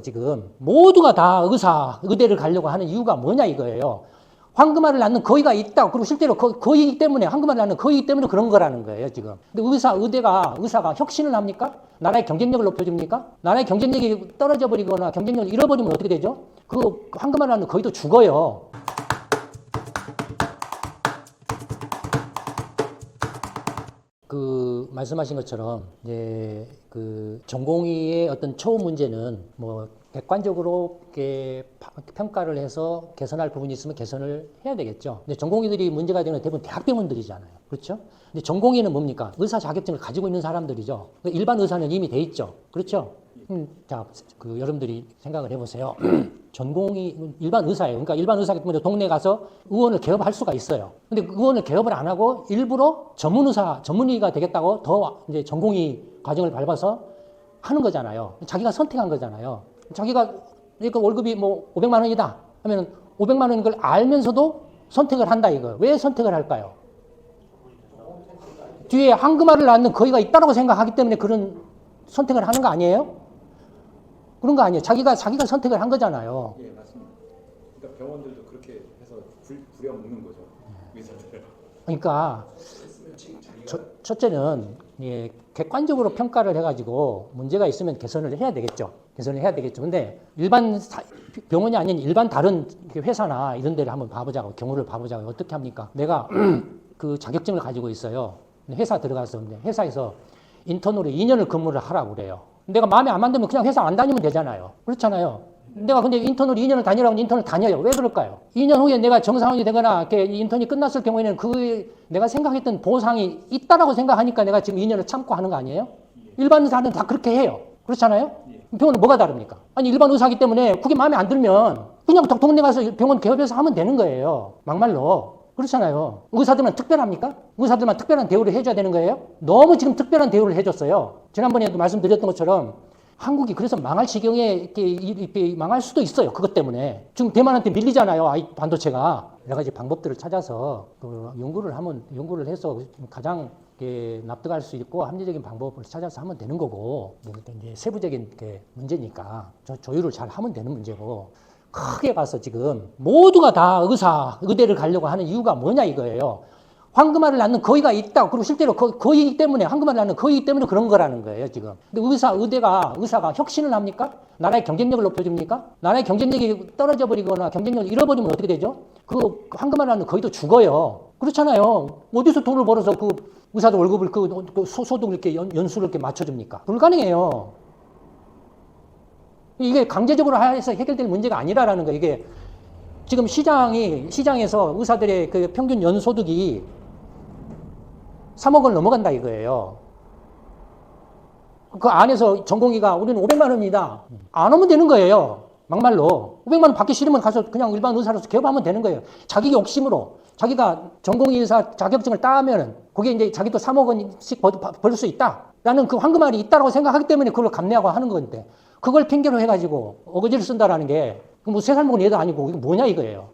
지금 모두가 다 의대를 가려고 하는 이유가 뭐냐 이거예요. 황금알을 낳는 거의가 있다. 그리고 실제로 거의 때문에 황금알을 낳는 거의 때문에 그런 거라는 거예요 지금. 근데 의사가 혁신을 합니까? 나라의 경쟁력을 높여줍니까? 나라의 경쟁력이 떨어져 버리거나 경쟁력을 잃어버리면 어떻게 되죠? 그 황금알을 낳는 거의도 죽어요. 그 말씀하신 것처럼 이제 그 전공의의 어떤 처우 문제는 뭐 객관적으로 이렇게 평가를 해서 개선할 부분이 있으면 개선을 해야 되겠죠. 근데 전공의들이 문제가 되는 대부분 대학병원들이잖아요. 그렇죠? 근데 전공의는 뭡니까? 의사 자격증을 가지고 있는 사람들이죠. 일반 의사는 이미 돼 있죠. 그렇죠? 자, 그 여러분들이 생각을 해보세요. 전공이 일반 의사예요. 그러니까 일반 의사기 때문에 동네 가서 의원을 개업할 수가 있어요. 근데 의원을 개업을 안 하고 일부러 전문의가 되겠다고 더 이제 전공의 과정을 밟아서 하는 거잖아요. 자기가 선택한 거잖아요. 자기가 그러니까 월급이 뭐 500만 원이다 하면 500만 원인 걸 알면서도 선택을 한다 이거. 왜 선택을 할까요? 뒤에 황금알을 낳는 거의가 있다고 생각하기 때문에 그런 선택을 하는 거 아니에요? 그런 거 아니에요. 자기가 선택을 한 거잖아요. 예, 맞습니다. 그러니까 병원들도 그렇게 해서 부려먹는 거죠. 의사들. 그러니까 첫째는 예, 객관적으로 평가를 해가지고 문제가 있으면 개선을 해야 되겠죠. 근데 일반 병원이 아닌 일반 다른 회사나 이런 데를 한번 봐보자고, 경우를 봐보자고. 어떻게 합니까? 내가 그 자격증을 가지고 있어요. 회사 들어가서 회사에서 인턴으로 2년을 근무를 하라고 그래요. 내가 마음에 안 맞으면 그냥 회사 안 다니면 되잖아요. 그렇잖아요. 내가 근데 인턴으로 2년을 다니라고 인턴을 다녀요. 왜 그럴까요? 2년 후에 내가 정상원이 되거나 이렇게 인턴이 끝났을 경우에는 그 내가 생각했던 보상이 있다라고 생각하니까 내가 지금 2년을 참고 하는 거 아니에요? 일반 의사는 다 그렇게 해요. 그렇잖아요? 병원은 뭐가 다릅니까? 아니 일반 의사기 때문에 그게 마음에 안 들면 그냥 동네 가서 병원 개업해서 하면 되는 거예요. 막말로. 그렇잖아요. 의사들만 특별합니까? 의사들만 특별한 대우를 해줘야 되는 거예요? 너무 지금 특별한 대우를 해줬어요. 지난번에도 말씀드렸던 것처럼 한국이 그래서 망할 지경에 이렇게 망할 수도 있어요. 그것 때문에. 지금 대만한테 밀리잖아요. 반도체가. 여러 가지 방법들을 찾아서 연구를 해서 가장 납득할 수 있고 합리적인 방법을 찾아서 하면 되는 거고, 이제 세부적인 문제니까 조율을 잘 하면 되는 문제고, 크게 봐서 지금 모두가 다 의대를 가려고 하는 이유가 뭐냐 이거예요. 황금알을 낳는 거의가 있다. 그리고 실제로 거의 때문에 황금알을 낳는 거의 때문에 그런 거라는 거예요 지금. 근데 의사가 혁신을 합니까? 나라의 경쟁력을 높여줍니까? 나라의 경쟁력이 떨어져 버리거나 경쟁력을 잃어버리면 어떻게 되죠? 그 황금알을 낳는 거의도 죽어요. 그렇잖아요. 어디서 돈을 벌어서 그 의사들 월급을 그 소득을 이렇게 연수를 이렇게 맞춰줍니까? 불가능해요. 이게 강제적으로 해서 해결될 문제가 아니라라는 거예요. 이게 지금 시장에서 의사들의 그 평균 연소득이 3억을 넘어간다 이거예요. 그 안에서 전공의가 우리는 500만 원이다. 안 오면 되는 거예요. 막말로. 500만 원 받기 싫으면 가서 그냥 일반 의사로서 개업하면 되는 거예요. 자기 욕심으로. 자기가 전공의 의사 자격증을 따면은 그게 이제 자기도 3억 원씩 벌 수 있다. 라는 그 황금알이 있다고 생각하기 때문에 그걸 감내하고 하는 건데 그걸 핑계로 해가지고 어거지를 쓴다라는 게 뭐 3살 먹은 얘도 아니고 이거 뭐냐 이거예요.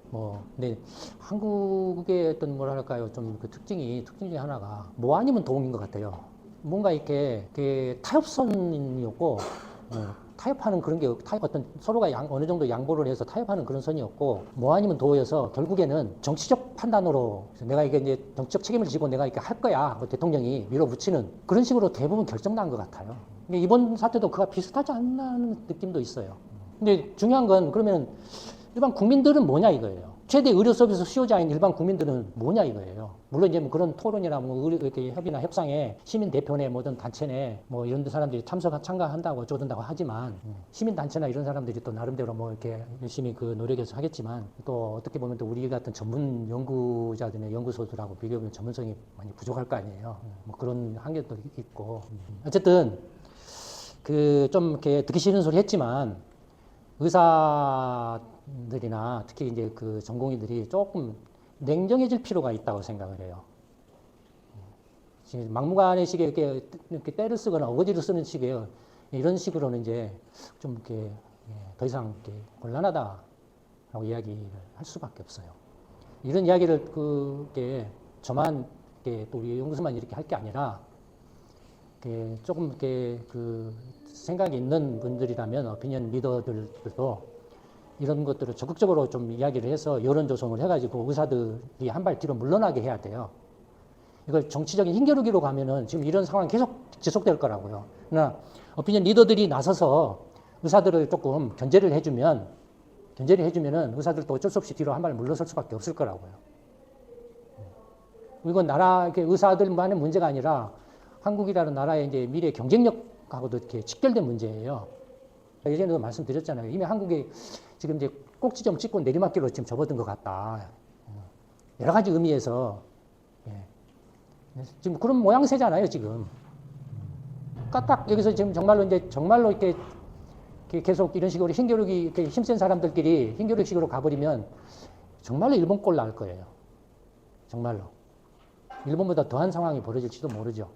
근데 한국의 어떤 뭐랄까요 좀 그 특징 중에 하나가 뭐 아니면 도움인 것 같아요. 뭔가 이렇게 타협선이었고 타협하는 그런 게 어떤 서로가 어느 정도 양보를 해서 타협하는 그런 선이었고 뭐 아니면 도여서 결국에는 정치적 판단으로 내가 이게 이제 정치적 책임을 지고 내가 이렇게 할 거야 뭐 대통령이 밀어붙이는 그런 식으로 대부분 결정난 것 같아요. 이번 사태도 그와 비슷하지 않나 하는 느낌도 있어요. 근데 중요한 건 그러면 일반 국민들은 뭐냐 이거예요. 최대 의료 서비스 수요자인 일반 국민들은 뭐냐 이거예요. 물론 이제 뭐 그런 토론이나 뭐 이렇게 협의나 협상에 시민 대표네 뭐든 단체네 뭐 이런 사람들이 참가한다고 어쩌든다고 하지만 시민 단체나 이런 사람들이 또 나름대로 뭐 이렇게 열심히 그 노력해서 하겠지만 또 어떻게 보면 또 우리 같은 전문 연구자들의 연구소들하고 비교하면 전문성이 많이 부족할 거 아니에요. 뭐 그런 한계도 있고 어쨌든 그 좀 이렇게 듣기 싫은 소리 했지만. 의사들이나 특히 이제 그 전공의들이 조금 냉정해질 필요가 있다고 생각을 해요. 지금 막무가내 식의 이렇게 때를 쓰거나 어거지를 쓰는 식이에요. 이런 식으로는 이제 좀 이렇게 더 이상 이렇게 곤란하다라고 이야기를 할 수밖에 없어요. 이런 이야기를 저만 또 우리 연구소만 이렇게 할 게 아니라 조금 이렇게 그 생각이 있는 분들이라면 오피니언 리더들도 이런 것들을 적극적으로 좀 이야기를 해서 여론 조성을 해가지고 의사들이 한 발 뒤로 물러나게 해야 돼요. 이걸 정치적인 힘겨루기로 가면은 지금 이런 상황이 계속 지속될 거라고요. 그러나 오피니언 리더들이 나서서 의사들을 조금 견제를 해주면은 의사들도 어쩔 수 없이 뒤로 한 발 물러설 수밖에 없을 거라고요. 이건 의사들만의 문제가 아니라 한국이라는 나라의 이제 미래 경쟁력하고도 이렇게 직결된 문제예요. 예전에도 말씀드렸잖아요. 이미 한국이 지금 이제 꼭지 좀 찍고 내리막길로 지금 접어든 것 같다. 여러 가지 의미에서 지금 그런 모양새잖아요, 지금. 까딱 여기서 지금 정말로 이렇게 계속 이런 식으로 힘겨루기, 이렇게 힘센 사람들끼리 힘겨루기식으로 가버리면 정말로 일본 꼴 날 거예요. 정말로. 일본보다 더한 상황이 벌어질지도 모르죠.